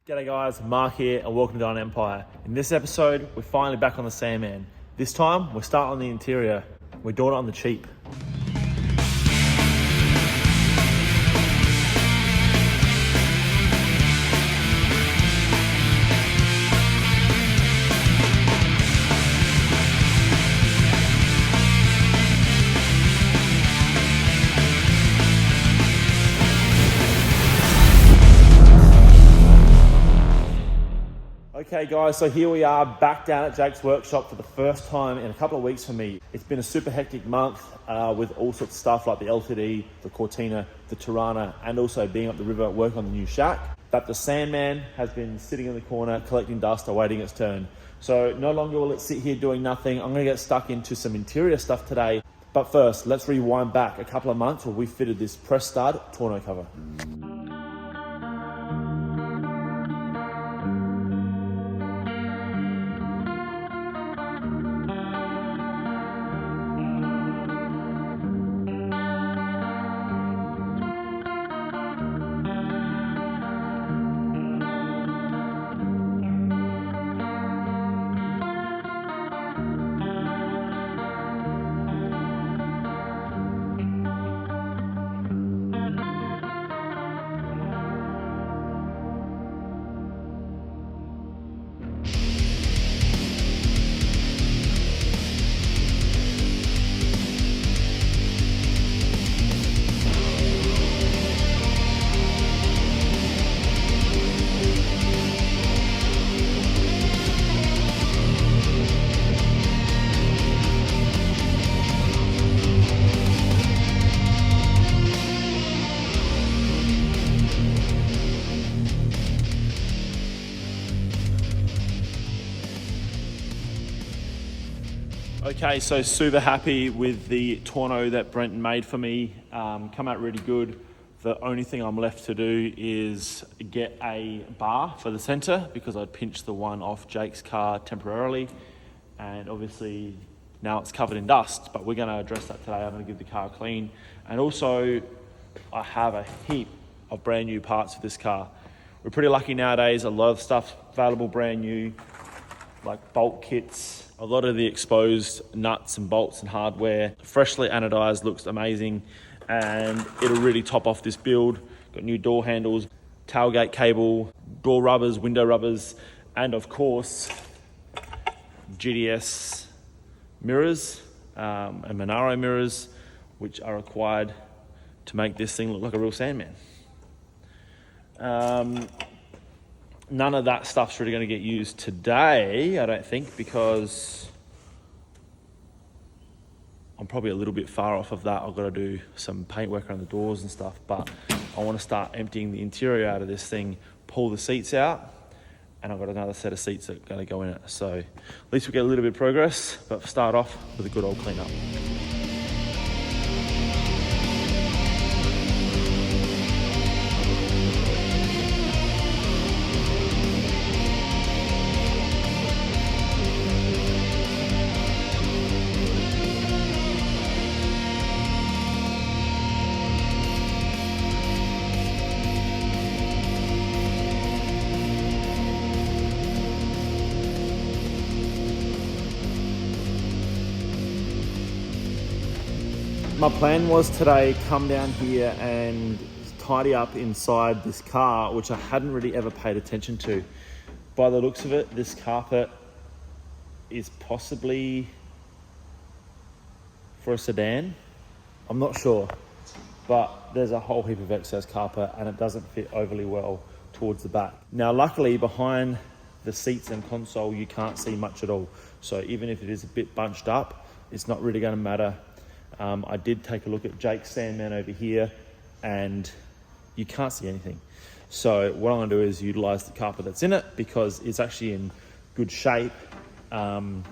G'day guys, Mark here and welcome to Dine Empire. In this episode, we're finally back on the SANDMAN. This time, we're starting on the interior. We're doing it on the cheap. Okay guys, so here we are back down at Jake's workshop for the first time in a couple of weeks for me. It's been a super hectic month with all sorts of stuff like the LTD, the Cortina, the Tirana, and also being up the river working on the new shack. But the SANDMAN has been sitting in the corner collecting dust, awaiting its turn. So no longer will it sit here doing nothing. I'm gonna get stuck into some interior stuff today. But first, let's rewind back a couple of months where we fitted this press stud tonneau cover. Okay, so super happy with the tonneau that Brent made for me. Come out really good. The only thing I'm left to do is get a bar for the center because I'd pinched the one off Jake's car temporarily. And obviously now it's covered in dust, but we're gonna address that today. I'm gonna give the car a clean. And also I have a heap of brand new parts for this car. We're pretty lucky nowadays, a lot of stuff available brand new, like bolt kits, a lot of the exposed nuts and bolts and hardware. Freshly anodized, looks amazing, and it'll really top off this build. Got new door handles, tailgate cable, door rubbers, window rubbers, and of course, GDS mirrors and Monaro mirrors, which are required to make this thing look like a real SANDMAN. None of that stuff's really going to get used today, I don't think, because I'm probably a little bit far off of that. I've got to do some paint work around the doors and stuff, but I want to start emptying the interior out of this thing, pull the seats out, and I've got another set of seats that are going to go in it. So at least we get a little bit of progress, but start off with a good old cleanup. My plan was today come down here and tidy up inside this car, which I hadn't really ever paid attention to. By the looks of it, this carpet is possibly for a sedan. I'm not sure, but there's a whole heap of excess carpet and it doesn't fit overly well towards the back. Now, luckily behind the seats and console, you can't see much at all. So even if it is a bit bunched up, it's not really gonna matter. I did take a look at Jake's SANDMAN over here and you can't see anything. So what I'm gonna do is utilize the carpet that's in it because it's actually in good shape. It's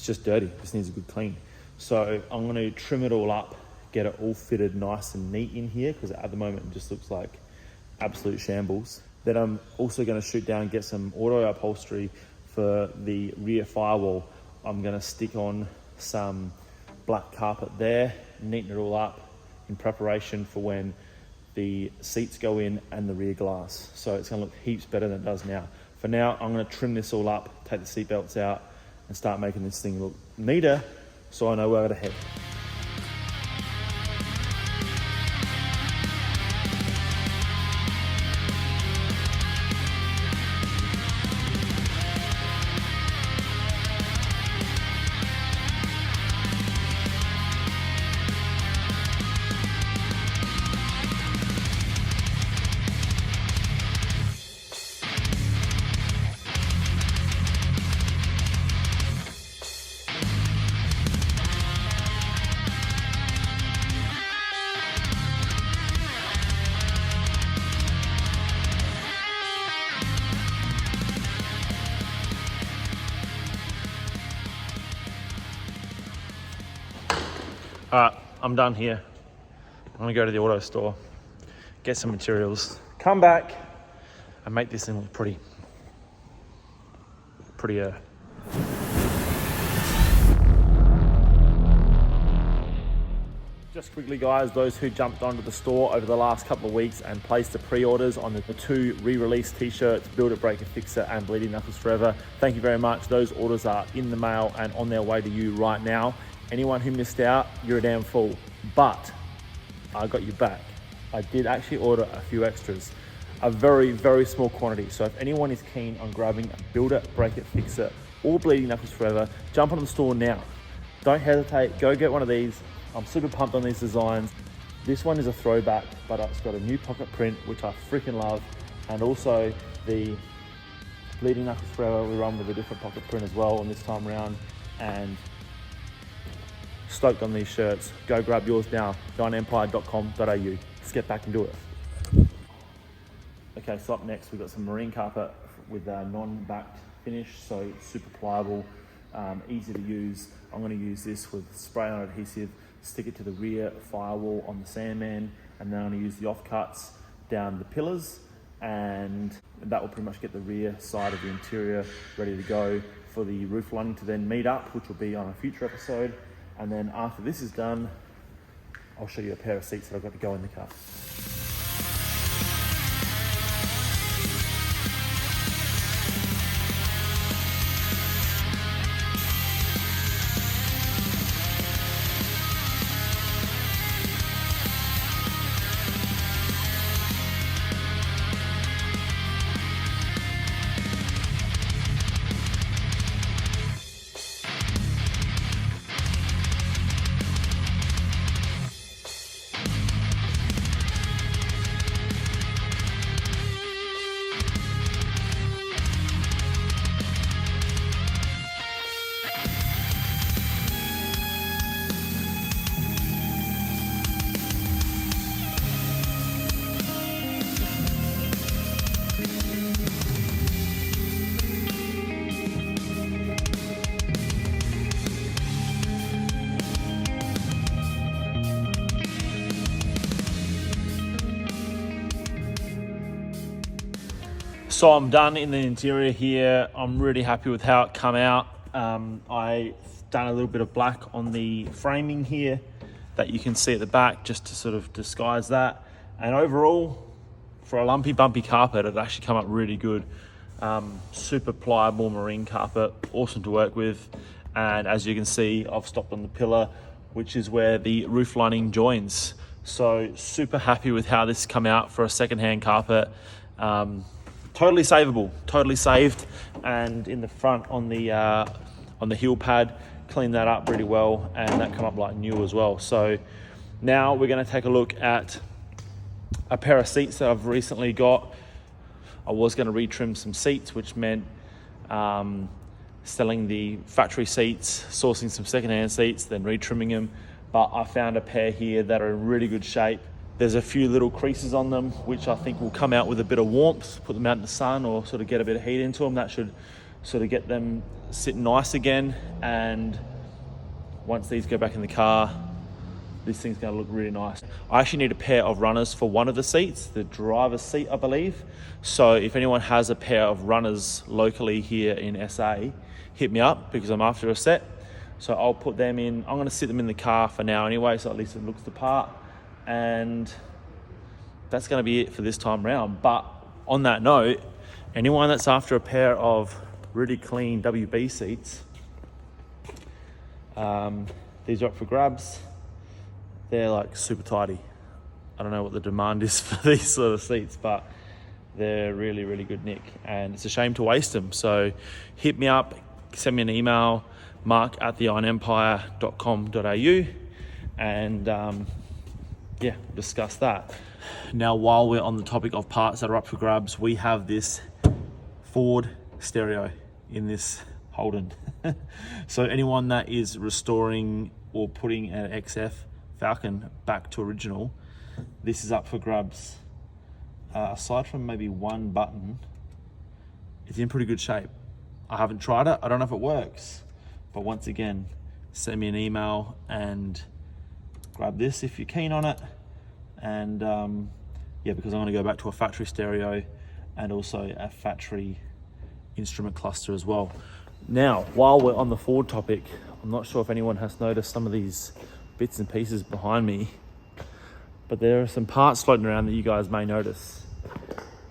just dirty, it just needs a good clean. So I'm gonna trim it all up, get it all fitted nice and neat in here because at the moment it just looks like absolute shambles. Then I'm also gonna shoot down and get some auto upholstery for the rear firewall. I'm gonna stick on some black carpet there, neaten it all up in preparation for when the seats go in and the rear glass. So it's gonna look heaps better than it does now. For now, I'm gonna trim this all up, take the seat belts out, and start making this thing look neater so I know where to head. All right, I'm done here. I'm gonna go to the auto store, get some materials, come back and make this thing look prettier. Just quickly guys, those who jumped onto the store over the last couple of weeks and placed the pre-orders on the 2 re-release t-shirts, Build It, Break It, Fix It and Bleeding Knuckles Forever, thank you very much. Those orders are in the mail and on their way to you right now. Anyone who missed out, you're a damn fool. But I got you back. I did actually order a few extras, a very, very small quantity. So if anyone is keen on grabbing a Build It, Break It, Fix It, or Bleeding Knuckles Forever, jump on the store now. Don't hesitate, go get one of these. I'm super pumped on these designs. This one is a throwback, but it's got a new pocket print, which I freaking love. And also the Bleeding Knuckles Forever, we run with a different pocket print as well on this time around. And stoked on these shirts. Go grab yours now, giantempire.com.au. Let's get back and do it. Okay, so up next we've got some marine carpet with a non-backed finish, so it's super pliable, easy to use. I'm going to use this with spray-on adhesive, stick it to the rear firewall on the SANDMAN, and then I'm going to use the offcuts down the pillars, and that will pretty much get the rear side of the interior ready to go for the roof lining to then meet up, which will be on a future episode. And then after this is done, I'll show you a pair of seats that I've got to go in the car. So I'm done in the interior here. I'm really happy with how it come out. I done a little bit of black on the framing here that you can see at the back just to sort of disguise that. And overall, for a lumpy bumpy carpet, it actually come up really good. Super pliable marine carpet, awesome to work with. And as you can see, I've stopped on the pillar, which is where the roof lining joins. So super happy with how this come out for a secondhand carpet. Totally savable, totally saved. And in the front on the heel pad, cleaned that up really well, and that come up like new as well. So now we're going to take a look at a pair of seats that I've recently got. I was going to retrim some seats, which meant selling the factory seats, sourcing some secondhand seats, then retrimming them. But I found a pair here that are in really good shape. There's a few little creases on them, which I think will come out with a bit of warmth, put them out in the sun or sort of get a bit of heat into them. That should sort of get them sitting nice again. And once these go back in the car, this thing's gonna look really nice. I actually need a pair of runners for one of the seats, the driver's seat, I believe. So if anyone has a pair of runners locally here in SA, hit me up because I'm after a set. So I'll put them in. I'm gonna sit them in the car for now anyway, so at least it looks the part. And that's going to be it for this time round. But on that note, anyone that's after a pair of really clean WB seats, these are up for grabs. They're like super tidy. I don't know what the demand is for these sort of seats, but they're really, really good nick, and it's a shame to waste them. So hit me up, send me an email, mark@theironempire.com.au, and yeah, discuss that. Now, while we're on the topic of parts that are up for grabs, we have this Ford stereo in this Holden. So anyone that is restoring or putting an XF Falcon back to original, this is up for grabs. Aside from maybe one button, it's in pretty good shape. I haven't tried it, I don't know if it works, but once again, send me an email and grab this if you're keen on it. And yeah, because I'm going to go back to a factory stereo and also a factory instrument cluster as well. Now, while we're on the Ford topic, I'm not sure if anyone has noticed some of these bits and pieces behind me, but there are some parts floating around that you guys may notice.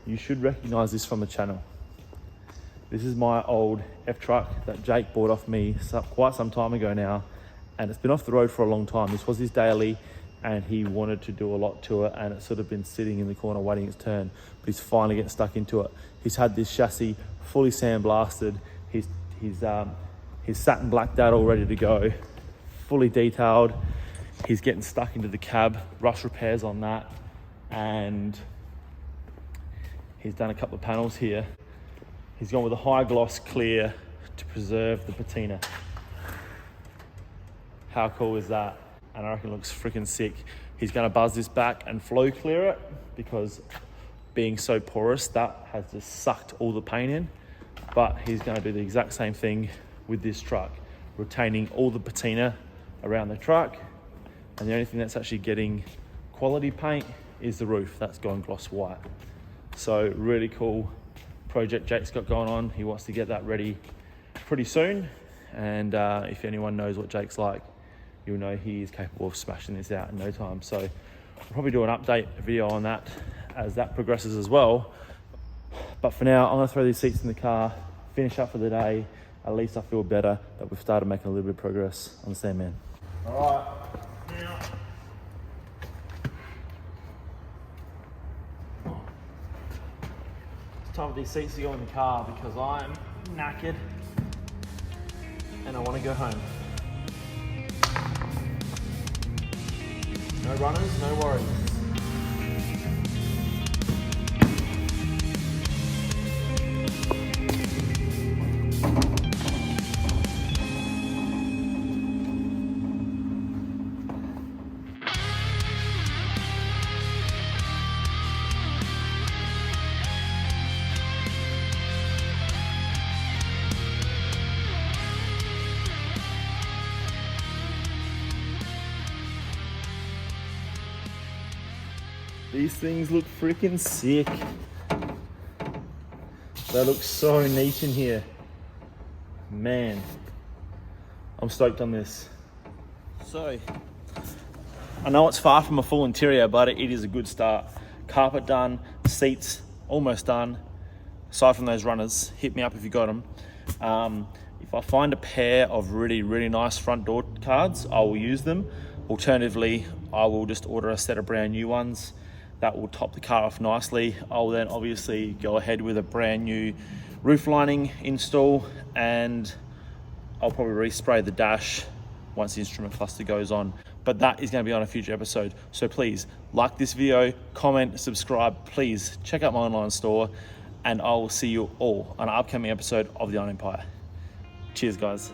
You should recognize this from the channel. This is my old F-truck that Jake bought off me quite some time ago now, and it's been off the road for a long time. This was his daily, and he wanted to do a lot to it, and it's sort of been sitting in the corner waiting its turn, but he's finally getting stuck into it. He's had this chassis fully sandblasted. He's satin blacked out all ready to go, fully detailed. He's getting stuck into the cab, rust repairs on that, and he's done a couple of panels here. He's gone with a high gloss clear to preserve the patina. How cool is that? And I reckon it looks freaking sick. He's gonna buzz this back and flow clear it, because being so porous, that has just sucked all the paint in. But he's gonna do the exact same thing with this truck, retaining all the patina around the truck. And the only thing that's actually getting quality paint is the roof. That's gone gloss white. So really cool project Jake's got going on. He wants to get that ready pretty soon. And if anyone knows what Jake's like, you'll know he is capable of smashing this out in no time. So I'll probably do an update video on that as that progresses as well. But for now, I'm gonna throw these seats in the car, finish up for the day. At least I feel better that we've started making a little bit of progress on the SANDMAN. All right, now, it's time for these seats to go in the car because I'm knackered and I want to go home. No runners, no worries. These things look freaking sick. They look so neat in here. Man, I'm stoked on this. So, I know it's far from a full interior, but it is a good start. Carpet done, seats almost done. Aside from those runners, hit me up if you got them. If I find a pair of really, really nice front door cards, I will use them. Alternatively, I will just order a set of brand new ones. That will top the car off nicely. I'll then obviously go ahead with a brand new roof lining install, and I'll probably respray the dash once the instrument cluster goes on. But that is going to be on a future episode. So please like this video, comment, subscribe. Please check out my online store, and I will see you all on an upcoming episode of The Iron Empire. Cheers, guys.